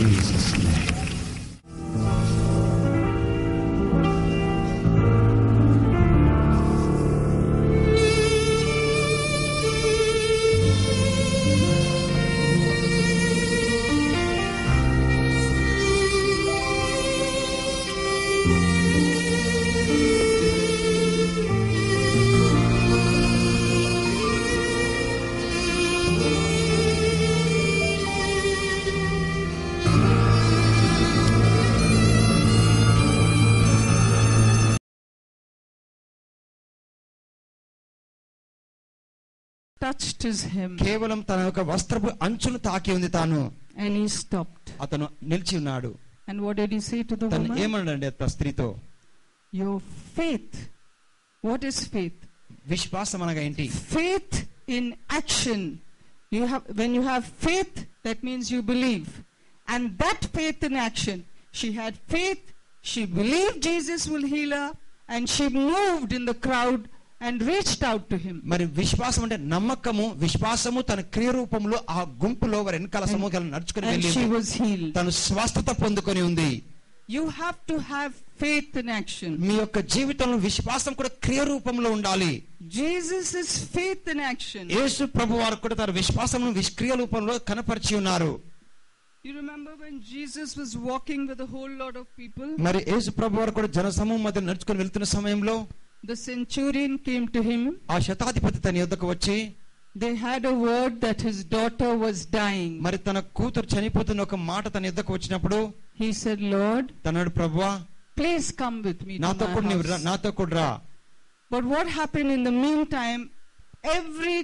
Jesus' name. touched his hem. కేవలం తన యొక్క వస్త్రపు అంచును తాకి ఉంది తాను. And he stopped. అతను నిలిచి ఉన్నాడు. And what did he say to the woman? తను ఏమన్నాడండి ఆ స్త్రీతో? Your faith. What is faith? విశ్వాసం అనగా ఏంటి? Faith in action. When you have faith, that means you believe. And that faith in action. She had faith. She believed Jesus will heal her. And she moved in the crowd and reached out to him. మరి విశ్వాసం అంటే నమ్మకము, విశ్వాసము తన క్రియ రూపంలో ఆ గుంపులో వారి వెనకాల సమూహాలను నడుచుకొని వెళ్ళింది. And she was healed. తను స్వస్థత పొందుకొని ఉంది. You have to have faith in action. మీ యొక్క జీవితంలో విశ్వాసం కూడా క్రియ రూపంలో ఉండాలి. Jesus is faith in action. యేసు ప్రభువారు కూడా తన విశ్వాసమును క్రియ రూపంలో కనపరిచి ఉన్నారు. You remember when Jesus was walking with a whole lot of people? మరి యేసు ప్రభువారు కూడా జనసమూహం మధ్య నడుచుకొని వెళ్తున్న సమయంలో the centurion came to him. ఆ శతాధిపతి తన యొద్దకు వచ్చి, they had a word that his daughter was dying. మరి తన కూతురు చనిపోతున్న ఒక మాట తన యొద్దకు వచ్చినప్పుడు he said, Lord, తనడు ప్రభువా, please come with me to నాతో కూడా రా. But what happened in the meantime, every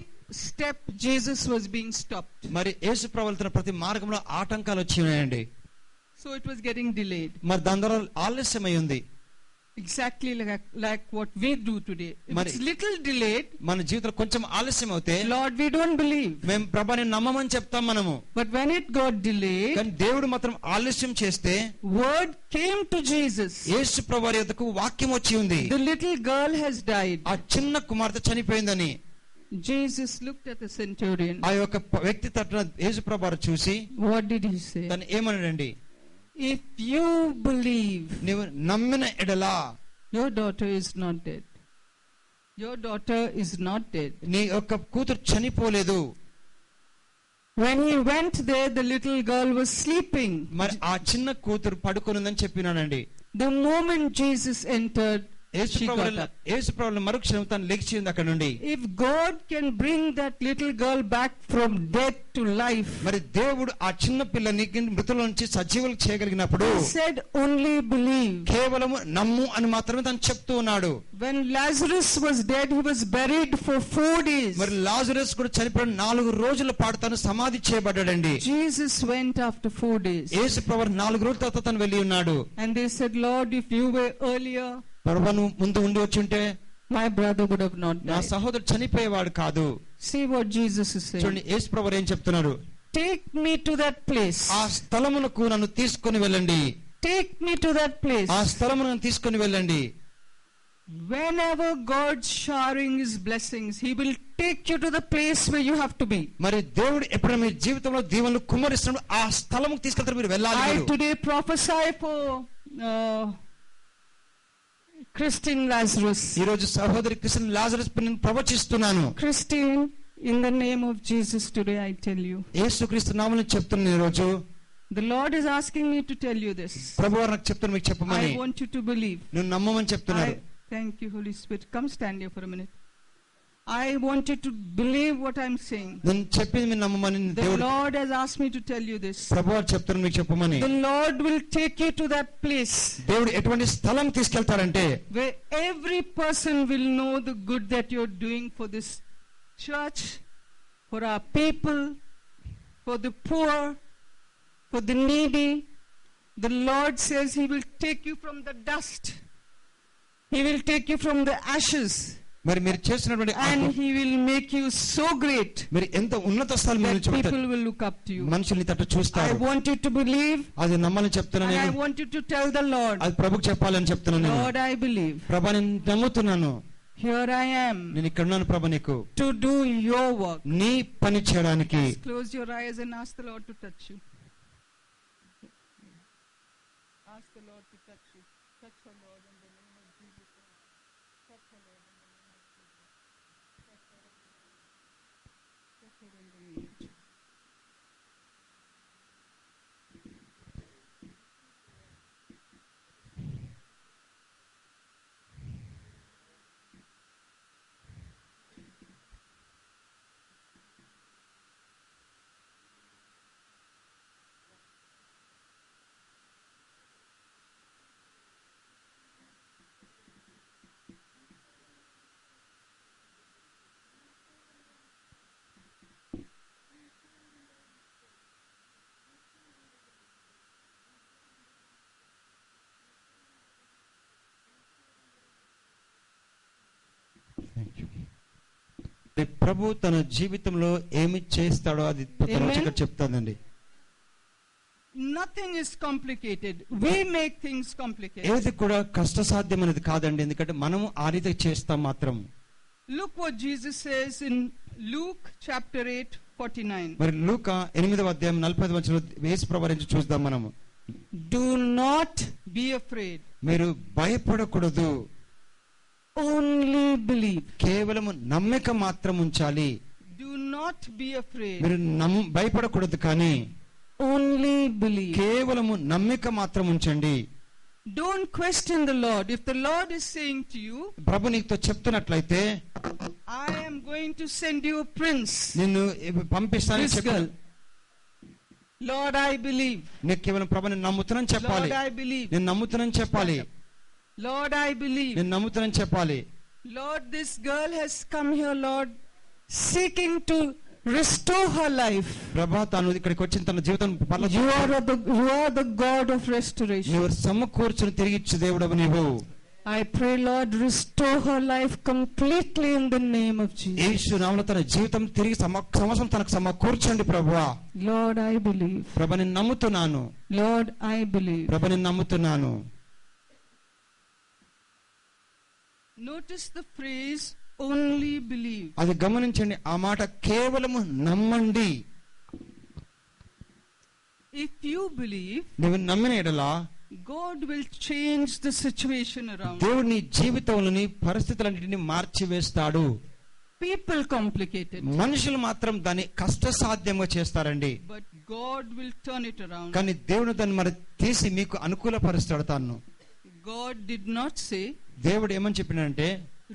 step Jesus was being stopped. మరి యేసు ప్రభువు తన ప్రతి మార్గంలో ఆటంకాలు వచ్చి ఉన్నాయండి. So it was getting delayed. మరి దాని ద్వారా ఆలస్యమై ఉంది. Exactly like what we do today. If it's little delayed, మన జీవితంలో కొంచెం ఆలస్యం అవుతే, Lord, we don't believe. మేము ప్రభువుని నమ్మమని చెప్తాం మనము. But when it got delayed, కానీ దేవుడు మాత్రం ఆలస్యం చేస్తే, word came to Jesus. యేసు ప్రభువు యొద్దకు వాక్యం వచ్చి ఉంది. The little girl has died. ఆ చిన్న కుమార్తె చనిపోయిందని. Jesus looked at the centurion. ఆ యొక్క వ్యక్తి తట్టున యేసు ప్రభువు చూసి, what did he say? తను ఏమన్నాడండి? If you believe, నీవు నమ్మిన ఎడలా, your daughter is not dead. Your daughter is not dead. నీ యొక్క కూతురు చనిపోలేదు. When he went there, the little girl was sleeping. మరి ఆ చిన్న కూతురు పడుకొనుందని చెప్పినానండి. The moment Jesus entered, యేసు ప్రభువు మరుక్షణం తను లేచి ఉంది అక్కడ నుండి. If God can bring that little girl back from death to life, మరి దేవుడు ఆ చిన్న పిల్లని మృతుల నుంచి సజీవులు చేయగలిగినప్పుడు, he said only believe. కేవలం నమ్ము అని మాత్రమే తను చెప్తూ ఉన్నాడు. When Lazarus was dead, he was buried for 4 days. మరి లాజరస్ కూడా చనిపోయిన 4 రోజుల పాటు తను సమాధి చేయబడ్డాడండి. Jesus went after 4 days. యేసు ప్రభువు 4 రోజుల తర్వాత తను వెళ్ళి ఉన్నాడు. And they said, Lord, if you were earlier, ప్రభువు ముందు ఉండి వచ్చుంటే my brother would have not died. నా సహోదరుడు చనిపోయేవాడు కాదు. See what Jesus is saying. చూడండి యేసు ప్రభువు ఏం చెప్తున్నారు? Take me to that place. ఆ స్థలమునకు నన్ను తీసుకొని వెళ్ళండి. Take me to that place. ఆ స్థలమునకు తీసుకొని వెళ్ళండి. Whenever God's showering his blessings, he will take you to the place where you have to be. మరి దేవుడు ఎప్పుడైనా మీ జీవితంలో దీవెనలు కుమ్మరిస్తున్నాడు, ఆ స్థలముకు తీసుకెళ్తారు, మీరు వెళ్ళాలి. I today prophesy for Christine Lazarus. ఈ రోజు సహోదరి క్రిస్టియన్ లాజరస్ నేను ప్రవచిస్తున్నాను. Christine, in the name of Jesus today I tell you. యేసుక్రీస్తు నామములో చెప్తున్నాను ఈ రోజు. The Lord is asking me to tell you this. ప్రభువు నాకు చెప్తున్నారు మీకు చెప్పమని. I want you to believe. నువ్వు నమ్మమని చెప్తున్నారు. Thank you, Holy Spirit. Come stand here for a minute. I want you to believe what I'm saying. నేను చెప్పింది మీరు నమ్మమని దేవుడు. The Lord has asked me to tell you this. ప్రభువు చెప్తున్నారు మీకు చెప్పమని. The Lord will take you to that place. దేవుడు ఎటువంటి స్థలం తీసుకెళ్తారంటే, where every person will know the good that you're doing for this church, for our people, for the poor, for the needy. The Lord says he will take you from the dust. He will take you from the ashes. మరి మీరు చేస్తున్నటువంటి and he will make you so great. మీరు ఎంత ఉన్నత స్థాయిలో నిలబడతారు. People will look up to you. మనుషుల్ని తట్టు చూస్తారు. I want you to believe. అది నమ్మాలని చెప్తున్నాను నేను. I want you to tell the Lord. అది ప్రభువుకి చెప్పాలని చెప్తున్నాను నేను. Lord, I believe. ప్రభువా నేను నమ్ముతున్నాను. Here I am. నేను ఇక్కడ ఉన్నాను ప్రభువా నీకు. To do your work. నీ పని చేయడానికి. Close your eyes and ask the Lord to touch you. ask the Lord to touch you. Touch her, Lord, in the name of Jesus. Touch her, Lord, in the name of Jesus. Touch her, touch her in the name of Jesus. ప్రభు తన జీవితంలో ఏమి చేస్తాడో అది ఇక్కడ చెప్తానండి. Nothing is complicated. We make things complicated. ఏది కూడా కష్టసాధ్యమైనది కాదండి, ఎందుకంటే మనము ఆ రీతి చేస్తాం మాత్రం. Look what Jesus says in Luke chapter 8:49. మరి లూకా 8వ అధ్యాయం 45వ వచనంలో యేసు ప్రభువు నుంచి చూద్దాం మనము. Do not be afraid. మీరు భయపడకూడదు. Only believe. కేవలం నమ్మిక మాత్రం ఉంచాలి. Do not be afraid. మీరు భయపడకూడదు, కానీ only believe. కేవలం నమ్మిక మాత్రం ఉంచండి. Don't question the Lord. If the Lord is saying to you, ప్రభు నీతో చెప్తున్నట్లయితే, I am going to send you a prince, నిన్ను పంపిస్తానని చెప్పాలి. Lord, I believe. నేను కేవలం ప్రభు నేను నమ్ముతున్నానని చెప్పాలి. Lord, I believe. నేను నమ్ముతున్నానని చెప్పాలి. Lord, I believe. నేను నమ్ముతున్నానని చెప్పాలి. Lord, this girl has come here, Lord, seeking to restore her life. ప్రభా తాను ఇక్కడికి వచ్చిన తన జీవితం You are the God of restoration. నీవు సమకూర్చుని తిరిగి ఇచ్చు దేవుడవు నీవు. I pray, Lord, restore her life completely in the name of Jesus. యేసు నామములో తన జీవితం తిరిగి సమస్తం తనకు సమకూర్చండి ప్రభువా. Lord, I believe. ప్రభా నేను నమ్ముతున్నాను. Lord, I believe. ప్రభా నేను నమ్ముతున్నాను. Notice the phrase only believe. అది గమనించండి, ఆ మాట కేవలం నమ్మండి. If you believe, నువ్వు నమ్మిన ఎడల God will change the situation around. దేవుడు నీ జీవితంలోని పరిస్థితులన్నిటిని మార్చివేస్తాడు. People complicate it. మనుషులు మాత్రం దాన్ని కష్టసాధ్యంగా చేస్తారండి. But God will turn it around. కానీ దేవుడు దాన్ని మరి తీసి మీకు అనుకూలపరుస్తాడు తాను. God did not say, దేవుడు ఏమని చెప్పినంటే,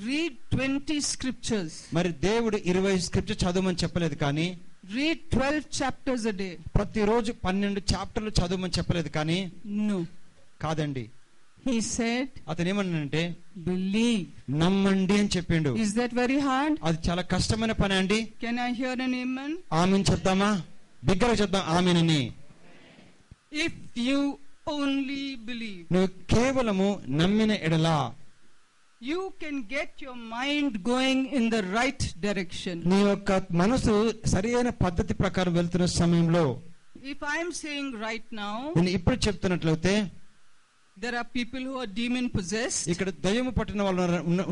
read 20 scriptures. మరి దేవుడు 20 స్క్రిప్చర్ చదవమని చెప్పలేదు, కానీ read 12 chapters a day. ప్రతిరోజు 12 చాప్టర్లు చదవమని చెప్పలేదు, కానీ No. కాదండి. He said, అతను ఏమన్నాడంటే, believe. నమ్మండి అని చెప్పిండు. Is that very hard? అది చాలా కష్టమైన పని అండి. Can I hear an amen? ఆమేన్ చెప్దామా? బిగ్గరగా చెప్దాం ఆమేన్ అని. If you only believe, నువ్వు కేవలము నమ్మిన ఎడలా you can get your mind going in the right direction. నీ యొక్క మనసు సరైన పద్ధతి ప్రకారం వెళ్తున్న సమయంలో, If I am saying right now, నేను ఇప్పుడు చెప్తున్నట్లయితే, there are people who are demon possessed. ఇక్కడ దయ్యము పట్టిన వాళ్ళు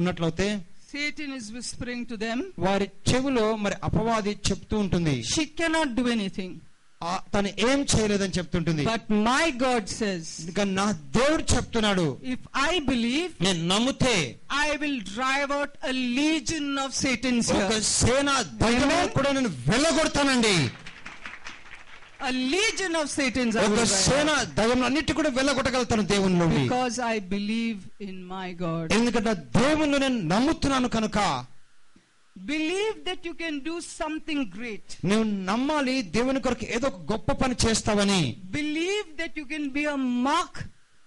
ఉన్నట్లయితే, Satan is whispering to them, వారి చెవిలో మరి అపవాది చెప్తూ ఉంటుంది, she cannot do anything. తను ఏం చేయలేదని చెప్తుంటుంది. But my God says, నా దేవుడు చెప్తున్నాడు, if I believe, నేను నమ్మితే I will drive out a legion of Satans ఒక here. సేన దయ్యములను కూడా నేను వెళ్ళగొడతానండి. A legion of Satans. ఒక సేన దయ్యములను అన్నిటి కూడా వెళ్ళగొట్టగలుగుతాను దేవుని నుండి. Because I believe in my God. ఎందుకంటే దేవుని నేను నమ్ముతున్నాను కనుక. Believe that you can do something great. నువ్వు నమ్మాలి దేవుని కొరకు ఏదో ఒక గొప్ప పని చేస్తావని. Believe that you can be a mark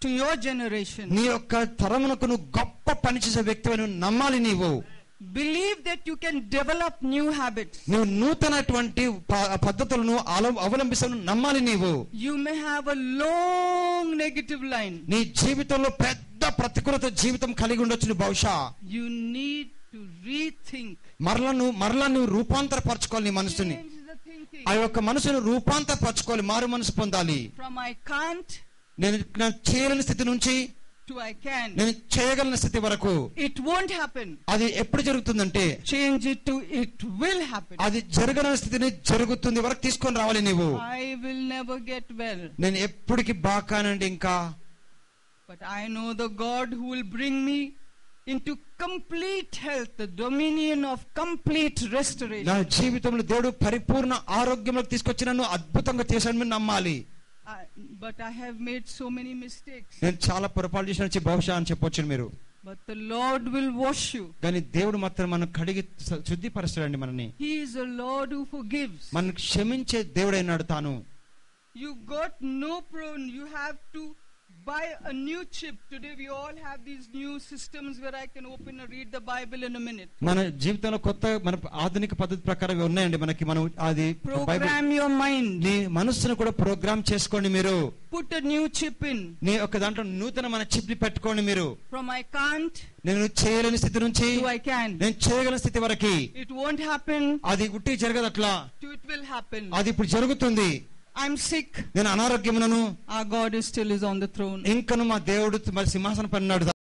to your generation. నీ యొక్క తరమునకు నువ్వు గొప్ప పని చేసే వ్యక్తివని నమ్మాలి నీవు. Believe that you can develop new habits. నువ్వు నూతనటువంటి పద్ధతులను అవలంబిస్తాను నమ్మాలి నీవు. You may have a long negative line. నీ జీవితంలో పెద్ద ప్రతికూలత జీవితం కలిగి ఉండొచ్చు బహుశా. You need to rethink. మరలా నువ్వు రూపాంతరపరచుకోవాలి నీ మనసుని. ఆ యొక్క మనసును రూపాంతరపరచుకోవాలి, మారు మనసు పొందాలి. From I can't, నేను చేయలేని స్థితి నుంచి to I can. నేను చేయగలిగిన స్థితి వరకు. It won't happen. అది ఎప్పుడు జరుగుతుందంటే, Change it to it will happen. అది జరగని స్థితిని జరుగుతుంది వరకు తీసుకొని రావాలి నీవు. I will never get well. నేను ఎప్పటికి బాకానండి ఇంకా But I know the God who will bring me into complete health, the dominion of complete restoration. నా జీవితంలో దేవుడు పరిపూర్ణ ఆరోగ్యంలోకి తీసుకొచ్చి నన్ను అద్భుతంగా చేశాడని మీరు నమ్మాలి. But I have made so many mistakes. నేను చాలా పొరపాటు చేసిన బహుశా అని చెప్పొచ్చు మీరు. But the Lord will wash you. కానీ దేవుడు మాత్రం మనం కడిగి శుద్ధిపరుస్తాడండి మనని. He is a Lord who forgives. మనకు క్షమించే దేవుడైనాడు తాను. You got no problem. You have to buy a new chip. Today we all have these new systems where I can open and read the Bible in a minute. మన జీవితంలో కొత్త మన ఆధునిక పద్ధతి ప్రకారం ఉన్నాయండి మనకి. మనం అది program your mind. నీ మనసును కూడా ప్రోగ్రామ్ చేసుకోండి మీరు. Put a new chip in. నీ ఒక దాంట్లో నూతనమైన చిప్ ని పెట్టుకోండి మీరు. From I can't, నేను చేయలేని స్థితి నుంచి to I can. నేను చేయగల స్థితి వరకు. It won't happen. అది ఉట్టి జరగదు అట్లా. To it will happen. అది ఇప్పుడు జరుగుతుంది. I'm sick. నేను అనారోగ్యమునను. Our God is still on the throne. ఇంకను మా దేవుడు మరి సింహాసనం పైన ఉన్నాడు.